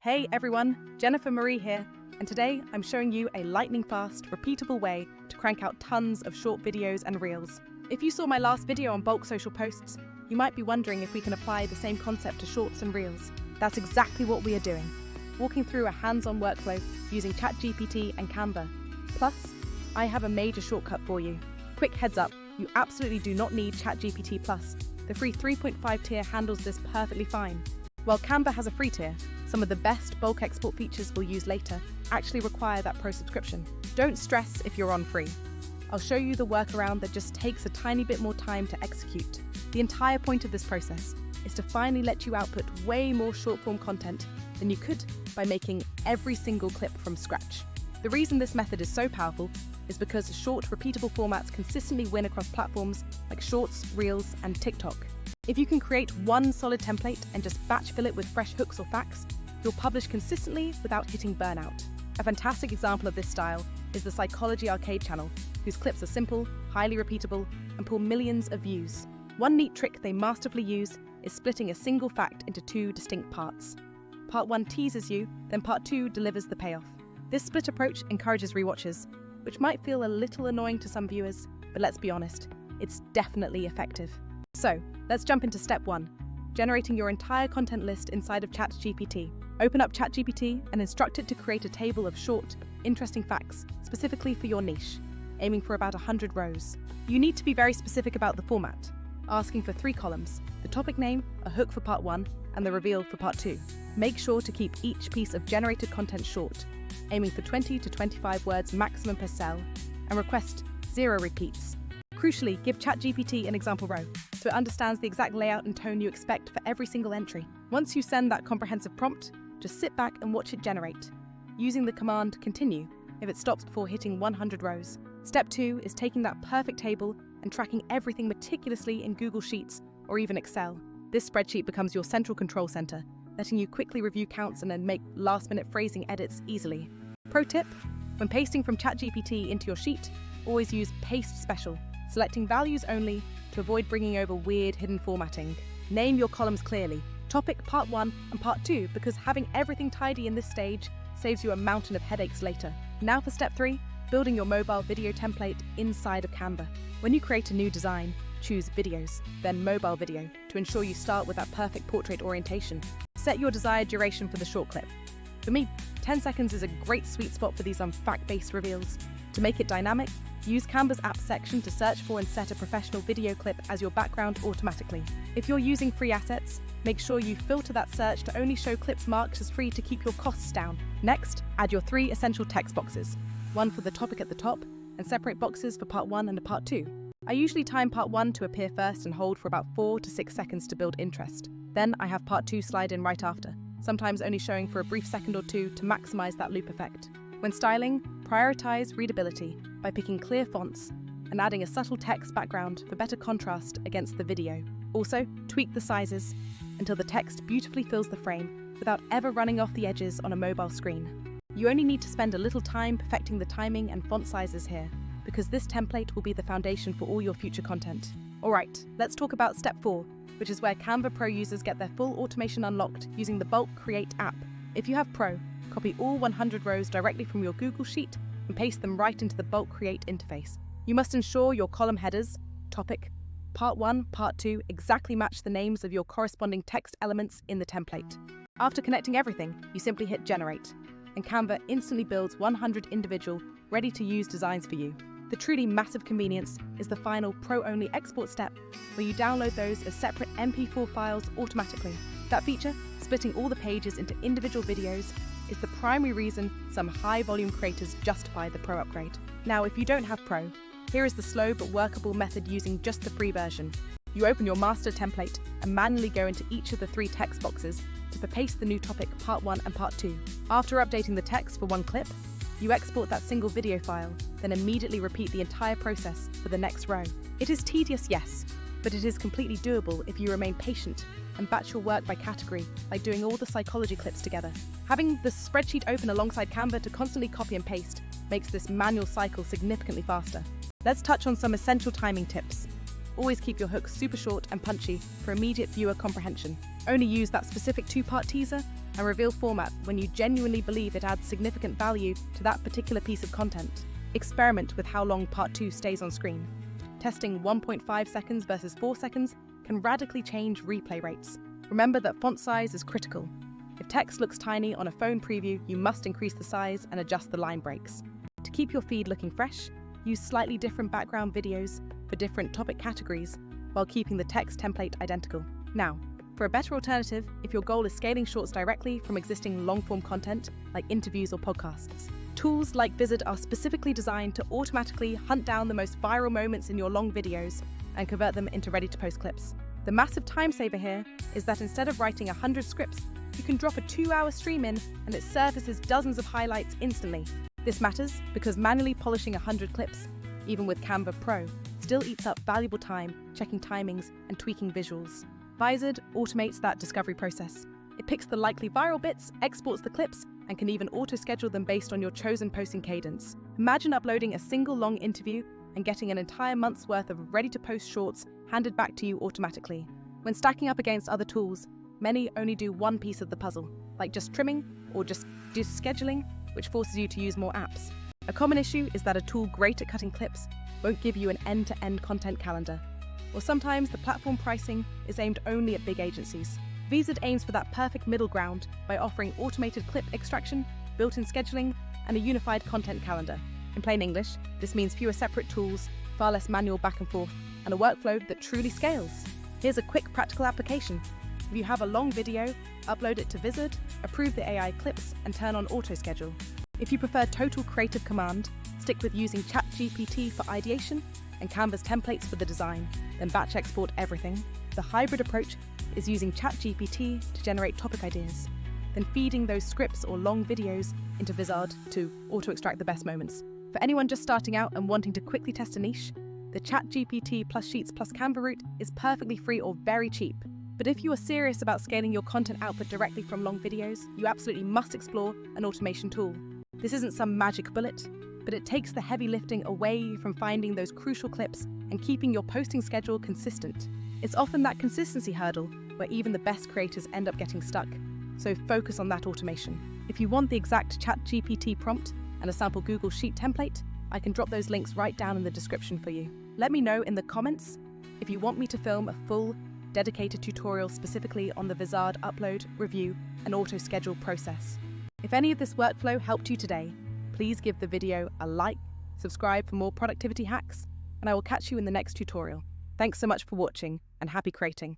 Hey everyone, Jennifer Marie here, and today I'm showing you a lightning-fast, repeatable way to crank out tons of short videos and reels. If you saw my last video on bulk social posts, you might be wondering if we can apply the same concept to shorts and reels. That's exactly what we are doing, walking through a hands-on workflow using ChatGPT and Canva. Plus, I have a major shortcut for you. Quick heads up, you absolutely do not need ChatGPT Plus. The free 3.5 tier handles this perfectly fine. While Canva has a free tier, some of the best bulk export features we'll use later actually require that pro subscription. Don't stress if you're on free. I'll show you the workaround that just takes a tiny bit more time to execute. The entire point of this process is to finally let you output way more short-form content than you could by making every single clip from scratch. The reason this method is so powerful is because short, repeatable formats consistently win across platforms like Shorts, Reels, and TikTok. If you can create one solid template and just batch fill it with fresh hooks or facts, you'll publish consistently without hitting burnout. A fantastic example of this style is the Psychology Arcade channel, whose clips are simple, highly repeatable, and pull millions of views. One neat trick they masterfully use is splitting a single fact into two distinct parts. Part 1 teases you, then Part 2 delivers the payoff. This split approach encourages rewatches, which might feel a little annoying to some viewers, but let's be honest, it's definitely effective. So, let's jump into step 1, generating your entire content list inside of ChatGPT. Open up ChatGPT and instruct it to create a table of short, interesting facts, specifically for your niche, aiming for about 100 rows. You need to be very specific about the format, asking for 3 columns, the topic name, a hook for part 1, and the reveal for part 2. Make sure to keep each piece of generated content short, aiming for 20 to 25 words maximum per cell, and request 0 repeats. Crucially, give ChatGPT an example row, so it understands the exact layout and tone you expect for every single entry. Once you send that comprehensive prompt, just sit back and watch it generate, using the command continue if it stops before hitting 100 rows. Step 2 is taking that perfect table and tracking everything meticulously in Google Sheets or even Excel. This spreadsheet becomes your central control center, letting you quickly review counts and then make last-minute phrasing edits easily. Pro tip, when pasting from ChatGPT into your sheet, always use Paste Special, selecting values only to avoid bringing over weird hidden formatting. Name your columns clearly, topic, part 1 and part 2, because having everything tidy in this stage saves you a mountain of headaches later. Now for step 3, building your mobile video template inside of Canva. When you create a new design, choose Videos, then Mobile Video to ensure you start with that perfect portrait orientation. Set your desired duration for the short clip. For me, 10 seconds is a great sweet spot for these fact-based reveals. To make it dynamic, use Canva's app section to search for and set a professional video clip as your background automatically. If you're using free assets, make sure you filter that search to only show clips marked as free to keep your costs down. Next, add your 3 essential text boxes, one for the topic at the top, and separate boxes for part 1 and part 2. I usually time part 1 to appear first and hold for about 4 to 6 seconds to build interest. Then I have part 2 slide in right after, sometimes only showing for a brief second or 2 to maximize that loop effect. When styling, prioritize readability by picking clear fonts and adding a subtle text background for better contrast against the video. Also, tweak the sizes until the text beautifully fills the frame without ever running off the edges on a mobile screen. You only need to spend a little time perfecting the timing and font sizes here, because this template will be the foundation for all your future content. Alright, let's talk about step 4, which is where Canva Pro users get their full automation unlocked using the Bulk Create app. If you have Pro, copy all 100 rows directly from your Google Sheet and paste them right into the Bulk Create interface. You must ensure your column headers, topic, part 1, part 2 exactly match the names of your corresponding text elements in the template. After connecting everything, you simply hit Generate, and Canva instantly builds 100 individual, ready-to-use designs for you. The truly massive convenience is the final Pro-only export step, where you download those as separate MP4 files automatically. That feature, splitting all the pages into individual videos, is the primary reason some high-volume creators justify the Pro upgrade. Now, if you don't have Pro, here is the slow but workable method using just the free version. You open your master template and manually go into each of the 3 text boxes to paste the new topic part 1 and part 2. After updating the text for one clip, you export that single video file, then immediately repeat the entire process for the next row. It is tedious, yes, but it is completely doable if you remain patient and batch your work by category, like doing all the psychology clips together. Having the spreadsheet open alongside Canva to constantly copy and paste makes this manual cycle significantly faster. Let's touch on some essential timing tips. Always keep your hooks super short and punchy for immediate viewer comprehension. Only use that specific 2-part teaser and reveal format when you genuinely believe it adds significant value to that particular piece of content. Experiment with how long part 2 stays on screen. Testing 1.5 seconds versus 4 seconds can radically change replay rates. Remember that font size is critical. If text looks tiny on a phone preview, you must increase the size and adjust the line breaks. To keep your feed looking fresh, use slightly different background videos for different topic categories while keeping the text template identical. Now, for a better alternative, if your goal is scaling shorts directly from existing long-form content like interviews or podcasts, tools like Vizard are specifically designed to automatically hunt down the most viral moments in your long videos and convert them into ready-to-post clips. The massive time saver here is that instead of writing 100 scripts, you can drop a 2-hour stream in and it surfaces dozens of highlights instantly. This matters because manually polishing 100 clips, even with Canva Pro, still eats up valuable time checking timings and tweaking visuals. Vizard automates that discovery process. It picks the likely viral bits, exports the clips, and can even auto-schedule them based on your chosen posting cadence. Imagine uploading a single long interview and getting an entire month's worth of ready-to-post shorts handed back to you automatically. When stacking up against other tools, many only do one piece of the puzzle, like just trimming or just scheduling, which forces you to use more apps. A common issue is that a tool great at cutting clips won't give you an end-to-end content calendar. Or sometimes the platform pricing is aimed only at big agencies. Vizard aims for that perfect middle ground by offering automated clip extraction, built-in scheduling, and a unified content calendar. In plain English, this means fewer separate tools, far less manual back and forth, and a workflow that truly scales. Here's a quick practical application. If you have a long video, upload it to Vizard, approve the AI clips, and turn on auto-schedule. If you prefer total creative command, stick with using ChatGPT for ideation and Canva's templates for the design, then batch export everything. The hybrid approach is using ChatGPT to generate topic ideas, then feeding those scripts or long videos into Vizard to auto-extract the best moments. For anyone just starting out and wanting to quickly test a niche, the ChatGPT plus Sheets plus Canva route is perfectly free or very cheap. But if you are serious about scaling your content output directly from long videos, you absolutely must explore an automation tool. This isn't some magic bullet, but it takes the heavy lifting away from finding those crucial clips and keeping your posting schedule consistent. It's often that consistency hurdle where even the best creators end up getting stuck, so focus on that automation. If you want the exact ChatGPT prompt and a sample Google Sheet template, I can drop those links right down in the description for you. Let me know in the comments if you want me to film a full, dedicated tutorial specifically on the Vizard upload, review, and auto-schedule process. If any of this workflow helped you today, please give the video a like, subscribe for more productivity hacks, and I will catch you in the next tutorial. Thanks so much for watching, and happy creating.